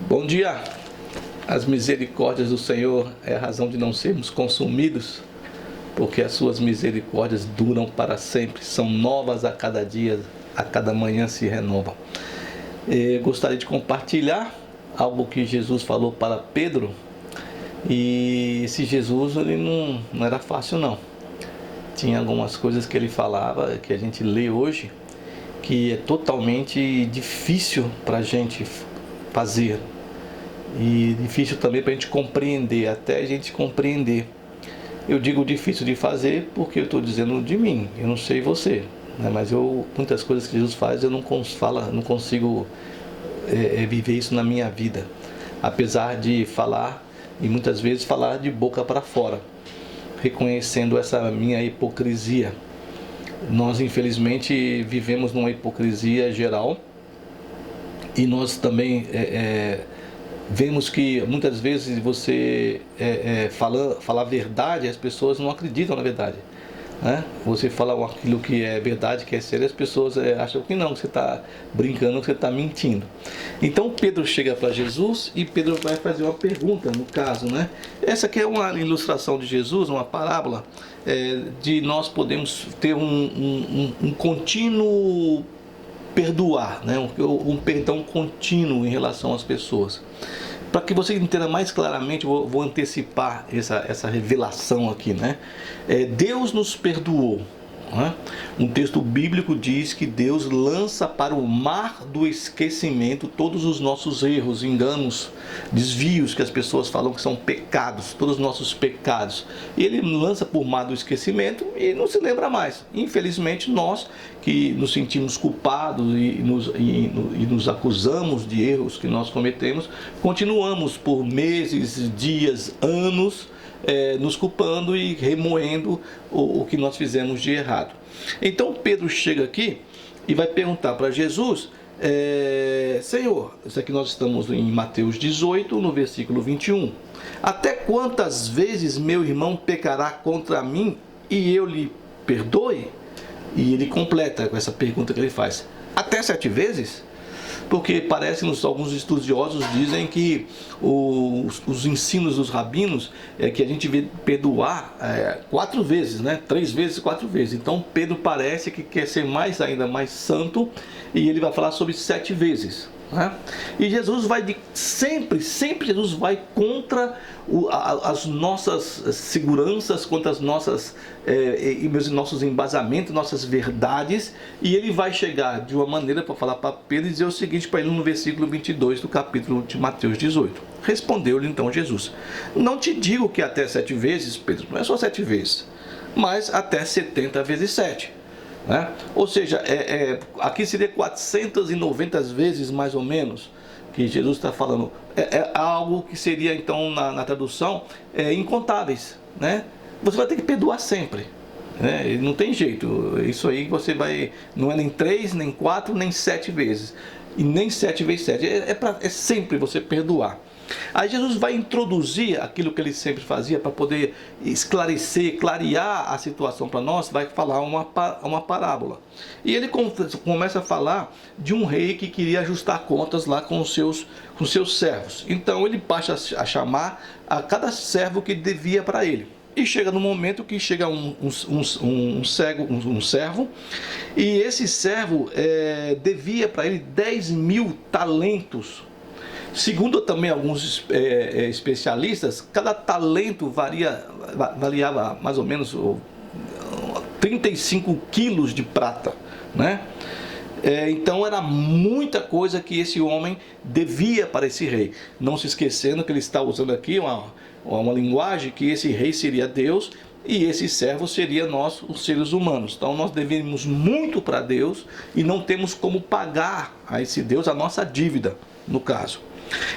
Bom dia! As misericórdias do Senhor é a razão de não sermos consumidos, porque as suas misericórdias duram para sempre, são novas a cada dia, a cada manhã se renovam. Gostaria de compartilhar algo que Jesus falou para Pedro, e esse Jesus ele não era fácil não. Tinha algumas coisas que ele falava, que a gente lê hoje, que é totalmente difícil para a gente fazer. E difícil também para a gente compreender, até a gente compreender. Eu digo difícil de fazer porque eu estou dizendo de mim, eu não sei você, né? Mas muitas coisas que Jesus faz eu não consigo viver isso na minha vida. Apesar de falar, e muitas vezes falar de boca para fora, reconhecendo essa minha hipocrisia. Nós infelizmente vivemos numa hipocrisia geral, e nós também vemos que muitas vezes você fala a verdade, as pessoas não acreditam na verdade, né? Você fala aquilo que é verdade, que é sério, as pessoas acham que não, que você está brincando, que você está mentindo. Então Pedro chega para Jesus e Pedro vai fazer uma pergunta, no caso, né? Essa aqui é uma ilustração de Jesus, uma parábola, de nós podemos ter um contínuo perdoar, né? Um perdão contínuo em relação às pessoas. Para que você entenda mais claramente, vou antecipar essa revelação aqui, né? Deus nos perdoou, né? Um texto bíblico diz que Deus lança para o mar do esquecimento todos os nossos erros, enganos, desvios que as pessoas falam que são pecados, todos os nossos pecados. E Ele lança por mar do esquecimento e não se lembra mais. Infelizmente nós que nos sentimos culpados e nos acusamos de erros que nós cometemos, continuamos por meses, dias, anos, nos culpando e remoendo o que nós fizemos de errado. Então Pedro chega aqui e vai perguntar para Jesus: Senhor, isso aqui nós estamos em Mateus 18, no versículo 21. Até quantas vezes meu irmão pecará contra mim e eu lhe perdoe? E ele completa com essa pergunta que ele faz: até 7 vezes? Porque parece que alguns estudiosos dizem que os ensinos dos rabinos é que a gente vê perdoar 4 vezes, né? 3 vezes, 4 vezes. Então Pedro parece que quer ser ainda mais santo, e ele vai falar sobre 7 vezes. Né? E Jesus vai sempre Jesus vai contra as nossas seguranças, contra as nossos embasamentos, nossas verdades, e ele vai chegar de uma maneira para falar para Pedro e dizer o seguinte para ele no versículo 22 do capítulo de Mateus 18. Respondeu-lhe então Jesus: não te digo que até 7 vezes, Pedro, não é só 7 vezes, mas até 70 vezes 7. Né? Ou seja, aqui seria 490 vezes mais ou menos que Jesus está falando. Algo que seria então na tradução incontáveis, né? Você vai ter que perdoar sempre, né? Não tem jeito. Isso aí você vai, não é nem 3, nem 4, nem 7 vezes, e nem 7 vezes 7. É sempre você perdoar. Aí Jesus vai introduzir aquilo que ele sempre fazia para poder esclarecer, clarear a situação para nós. Vai falar uma parábola. E ele começa a falar de um rei que queria ajustar contas lá com os seus servos. Então ele passa a chamar a cada servo que devia para ele. E chega no momento que chega um servo, e esse servo devia para ele 10.000 talentos. Segundo também alguns especialistas, cada talento variava mais ou menos 35 quilos de prata, né? Então era muita coisa que esse homem devia para esse rei. Não se esquecendo que ele está usando aqui uma linguagem que esse rei seria Deus e esse servo seria nós, os seres humanos. Então nós devemos muito para Deus e não temos como pagar a esse Deus a nossa dívida, no caso.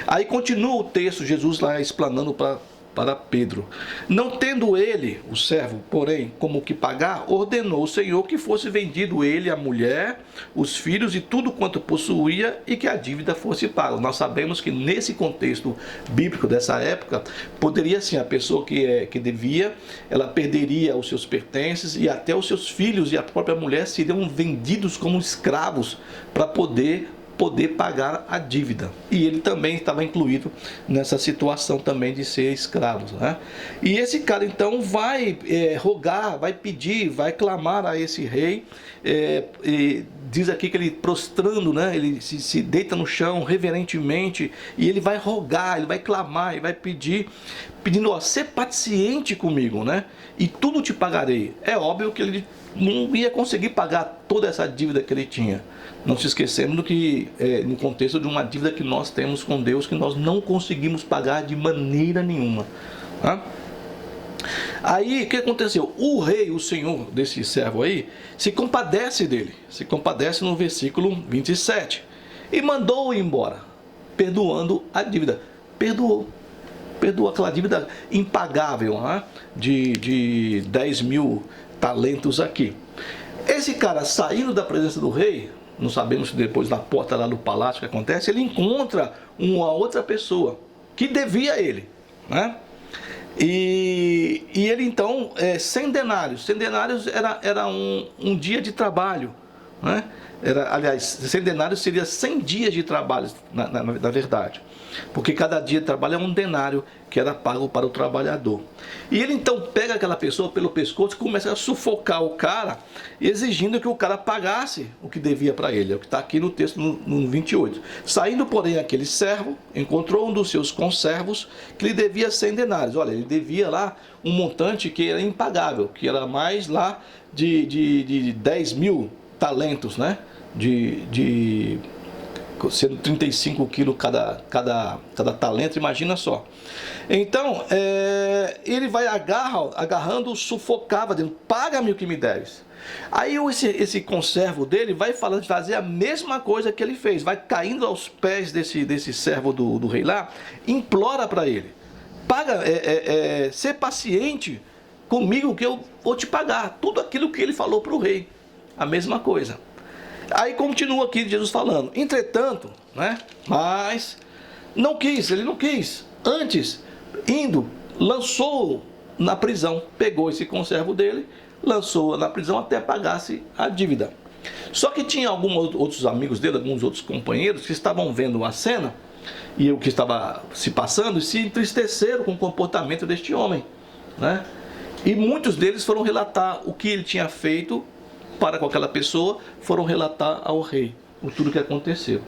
Aí continua o texto, Jesus lá explanando para Pedro: não tendo ele, o servo, porém, como que pagar, ordenou o Senhor que fosse vendido ele, a mulher, os filhos e tudo quanto possuía, e que a dívida fosse paga. Nós sabemos que nesse contexto bíblico dessa época, poderia sim, a pessoa que devia, ela perderia os seus pertences, e até os seus filhos e a própria mulher seriam vendidos como escravos para poder poder pagar a dívida. E ele também estava incluído nessa situação também de ser escravo, né? E esse cara então vai rogar, vai pedir, vai clamar a esse rei, e diz aqui que ele prostrando, né? Ele se deita no chão reverentemente e ele vai rogar, ele vai clamar, ele vai pedir, pedindo, ó, ser paciente comigo, né? E tudo te pagarei. É óbvio que ele não ia conseguir pagar toda essa dívida que ele tinha. Não se esquecendo do que, no contexto de uma dívida que nós temos com Deus, que nós não conseguimos pagar de maneira nenhuma. Tá? Aí, o que aconteceu? O rei, o senhor desse servo aí, se compadece dele. Se compadece no versículo 27. E mandou-o embora, perdoando a dívida. Perdoou aquela dívida impagável, né? de 10 mil talentos aqui. Esse cara saindo da presença do rei, não sabemos se depois na porta lá do palácio que acontece, ele encontra uma outra pessoa que devia a ele, né? E ele então, 100 denários. 100 denários era um dia de trabalho, né? Aliás, 100 denários seria 100 dias de trabalho, na verdade. Porque cada dia de trabalho é um denário que era pago para o trabalhador. E ele então pega aquela pessoa pelo pescoço e começa a sufocar o cara, exigindo que o cara pagasse o que devia para ele. É o que está aqui no texto, no 28. Saindo, porém, aquele servo, encontrou um dos seus conservos que lhe devia 100 denários. Olha, ele devia lá um montante que era impagável, que era mais lá de 10 mil talentos, né? Sendo 35 quilos cada talento, imagina só. Então, ele vai agarrando, sufocava, dizendo, paga-me o que me deves. Aí esse conservo dele vai falando de fazer a mesma coisa que ele fez, vai caindo aos pés desse servo do rei lá, implora para ele, ser paciente comigo que eu vou te pagar, tudo aquilo que ele falou para o rei, a mesma coisa. Aí continua aqui Jesus falando, entretanto, né? Mas ele não quis. Antes, indo, lançou na prisão, pegou esse conservo dele, lançou na prisão até pagasse a dívida. Só que tinha alguns outros amigos dele, alguns outros companheiros que estavam vendo a cena e o que estava se passando e se entristeceram com o comportamento deste homem, né? E muitos deles foram relatar o que ele tinha feito para com aquela pessoa, foram relatar ao rei tudo o que aconteceu.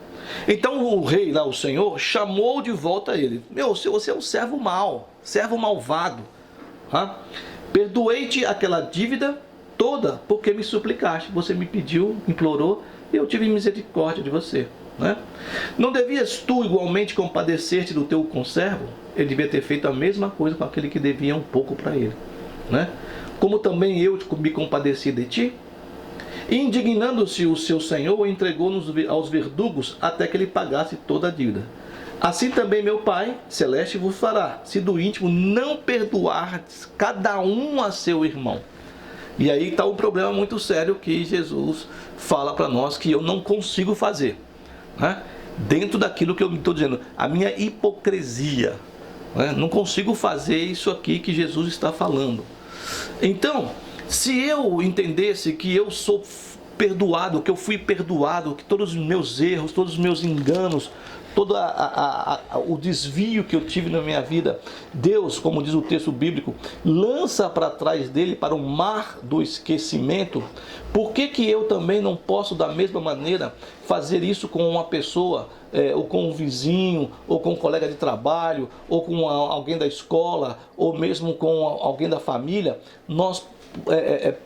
Então o rei lá, o senhor, chamou de volta ele. Você é um servo mau, servo malvado. Tá? Perdoei-te aquela dívida toda porque me suplicaste. Você me pediu, implorou, e eu tive misericórdia de você. Né? Não devias tu igualmente compadecer-te do teu conservo? Ele devia ter feito a mesma coisa com aquele que devia um pouco para ele. Né? Como também eu me compadeci de ti? E indignando-se o seu senhor, o entregou aos verdugos até que ele pagasse toda a dívida. Assim também meu Pai celeste vos fará, se do íntimo não perdoardes cada um a seu irmão. E aí está um problema muito sério que Jesus fala para nós que eu não consigo fazer, né? Dentro daquilo que eu estou dizendo, a minha hipocrisia, né? Não consigo fazer isso aqui que Jesus está falando. Então, se eu entendesse que eu sou perdoado, que eu fui perdoado, que todos os meus erros, todos os meus enganos, todo o desvio que eu tive na minha vida, Deus, como diz o texto bíblico, lança para trás dele para o mar do esquecimento, por que eu também não posso da mesma maneira fazer isso com uma pessoa, ou com um vizinho, ou com um colega de trabalho, ou com alguém da escola, ou mesmo com alguém da família? Nós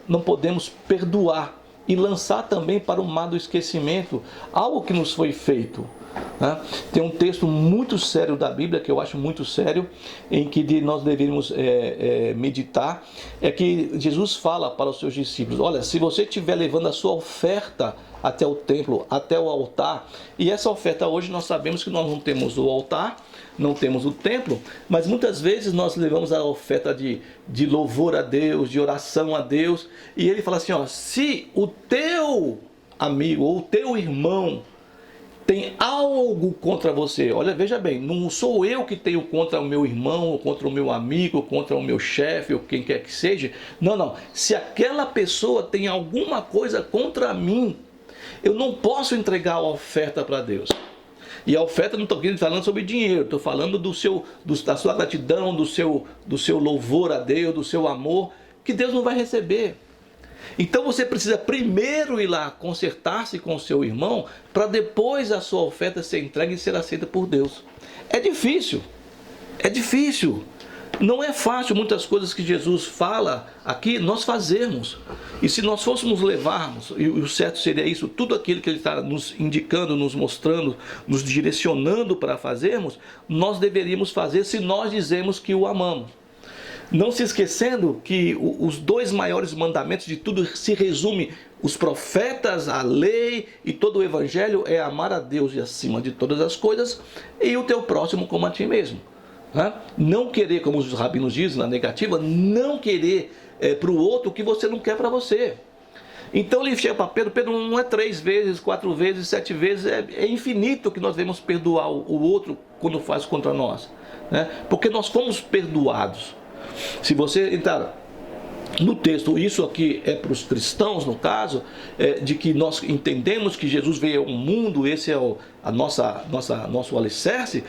não podemos perdoar e lançar também para o mar do esquecimento algo que nos foi feito, né? Tem um texto muito sério da Bíblia, que eu acho muito sério, em que nós deveríamos meditar, é que Jesus fala para os seus discípulos, olha, se você estiver levando a sua oferta até o templo, até o altar, e essa oferta hoje nós sabemos que nós não temos o altar, não temos o templo, mas muitas vezes nós levamos a oferta de louvor a Deus, de oração a Deus, e ele fala assim, ó, se o teu amigo ou o teu irmão tem algo contra você, olha, veja bem, não sou eu que tenho contra o meu irmão, ou contra o meu amigo, ou contra o meu chefe, ou quem quer que seja, não, se aquela pessoa tem alguma coisa contra mim, Eu não posso entregar a oferta para Deus. E a oferta não estou falando sobre dinheiro, estou falando da sua gratidão, do seu louvor a Deus, do seu amor, que Deus não vai receber. Então você precisa primeiro ir lá consertar-se com o seu irmão, para depois a sua oferta ser entregue e ser aceita por Deus. É difícil, não é fácil muitas coisas que Jesus fala aqui nós fazermos. E se nós fôssemos levarmos, e o certo seria isso, tudo aquilo que Ele está nos indicando, nos mostrando, nos direcionando para fazermos, nós deveríamos fazer se nós dizemos que o amamos. Não se esquecendo que os dois maiores mandamentos de tudo se resume, os profetas, a lei e todo o evangelho é amar a Deus e acima de todas as coisas e o teu próximo como a ti mesmo. Não querer, como os rabinos dizem na negativa, não querer para o outro o que você não quer para você. Então ele chega para Pedro, não é 3 vezes, 4 vezes, 7 vezes, é infinito que nós devemos perdoar o outro quando faz contra nós, porque nós fomos perdoados. Se você entrar no texto, isso aqui é para os cristãos, no caso, de que nós entendemos que Jesus veio ao mundo, esse é nosso alicerce,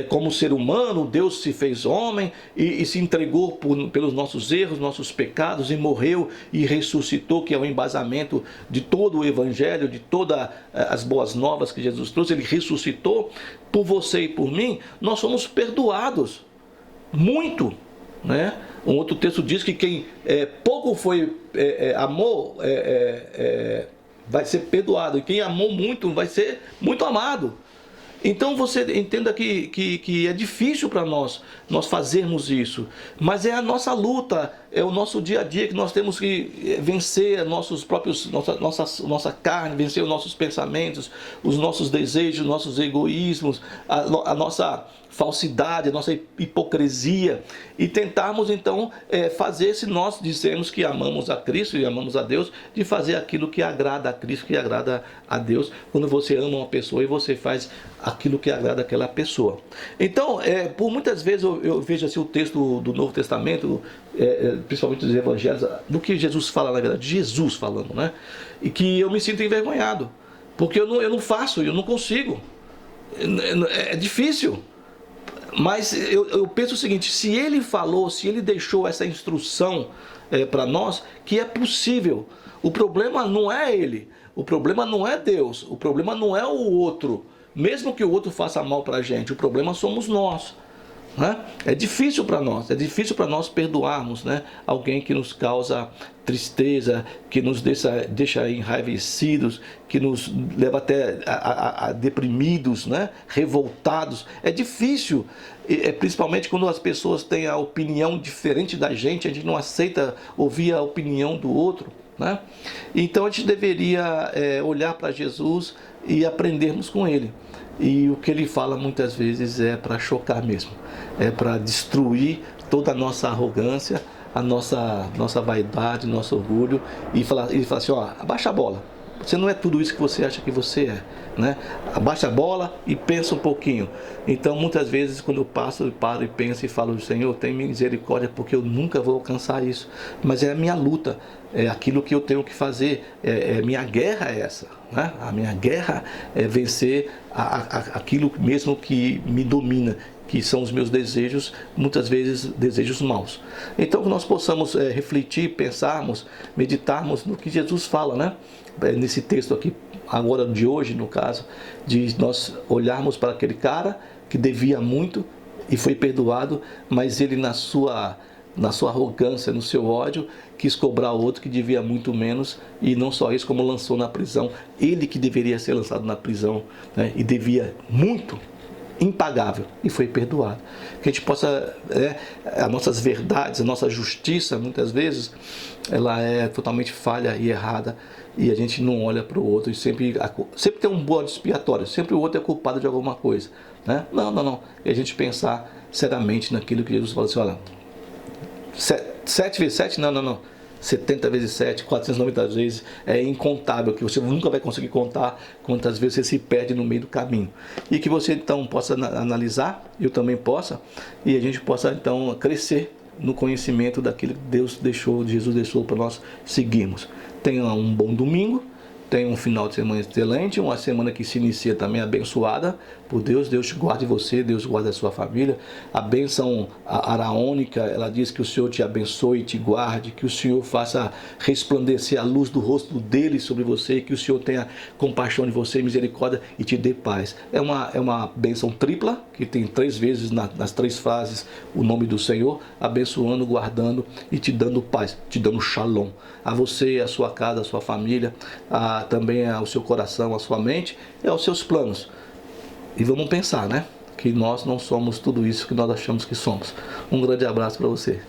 como ser humano, Deus se fez homem e se entregou pelos nossos erros, nossos pecados, e morreu e ressuscitou, que é o embasamento de todo o evangelho, de todas as boas novas que Jesus trouxe. Ele ressuscitou por você e por mim. Nós somos perdoados, muito. Um outro texto diz que quem pouco amou vai ser perdoado, e quem amou muito vai ser muito amado. Então você entenda que é difícil para nós fazermos isso, mas é a nossa luta, é o nosso dia a dia que nós temos que vencer nossa carne, vencer os nossos pensamentos, os nossos desejos, os nossos egoísmos, a nossa falsidade, a nossa hipocrisia, e tentarmos então fazer, se nós dizemos que amamos a Cristo e amamos a Deus, de fazer aquilo que agrada a Cristo, que agrada a Deus, quando você ama uma pessoa e você faz aquilo que agrada aquela pessoa. Então, por muitas vezes eu vejo assim o texto do Novo Testamento, principalmente dos Evangelhos, do que Jesus fala, na verdade, Jesus falando, e que eu me sinto envergonhado, porque eu não faço, eu não consigo, é difícil. Mas eu penso o seguinte, se Ele falou, se Ele deixou essa instrução para nós, que é possível. O problema não é Ele, o problema não é Deus, o problema não é o outro, mesmo que o outro faça mal para a gente, o problema somos nós. É difícil para nós perdoarmos, alguém que nos causa tristeza, que nos deixa enraivecidos, que nos leva até a deprimidos, revoltados. É difícil, principalmente quando as pessoas têm a opinião diferente da gente, a gente não aceita ouvir a opinião do outro. Então a gente deveria olhar para Jesus e aprendermos com Ele. E o que Ele fala muitas vezes é para chocar mesmo, é para destruir toda a nossa arrogância, a nossa vaidade, nosso orgulho, e falar assim, abaixa a bola, você não é tudo isso que você acha que você é, abaixa a bola e pensa um pouquinho. Então muitas vezes quando eu paro e penso e falo, Senhor, tem misericórdia, porque eu nunca vou alcançar isso, mas é a minha luta, é aquilo que eu tenho que fazer, minha guerra é essa, a minha guerra é vencer aquilo mesmo que me domina, que são os meus desejos, muitas vezes desejos maus. Então que nós possamos refletir, pensarmos, meditarmos no que Jesus fala, nesse texto aqui, agora de hoje, no caso, de nós olharmos para aquele cara que devia muito e foi perdoado, mas ele na sua arrogância, no seu ódio, quis cobrar outro que devia muito menos, e não só isso, como lançou na prisão, ele que deveria ser lançado na prisão, e devia muito, impagável, e foi perdoado. Que a gente possa, as nossas verdades, a nossa justiça, muitas vezes, ela é totalmente falha e errada, e a gente não olha para o outro, e sempre tem um bode expiatório, sempre o outro é culpado de alguma coisa, Não. E a gente pensar seriamente naquilo que Jesus fala assim, olha, 7 vezes 7? Não. 70 vezes 7, 490 vezes, é incontável, que você nunca vai conseguir contar quantas vezes você se perde no meio do caminho. E que você então possa analisar, eu também possa, e a gente possa então crescer no conhecimento daquilo que Jesus deixou para nós seguirmos. Tenha um bom domingo Tenha um final de semana excelente, uma semana que se inicia também abençoada por Deus. Deus guarde você, Deus guarde a sua família. A bênção araônica, ela diz que o Senhor te abençoe e te guarde, que o Senhor faça resplandecer a luz do rosto dele sobre você, que o Senhor tenha compaixão de você, misericórdia e te dê paz. É uma bênção tripla, que tem 3 vezes nas 3 frases o nome do Senhor, abençoando, guardando e te dando paz, te dando shalom. A você, a sua casa, a sua família, também ao seu coração, à sua mente e aos seus planos. E vamos pensar, né? Que nós não somos tudo isso que nós achamos que somos. Um grande abraço para você.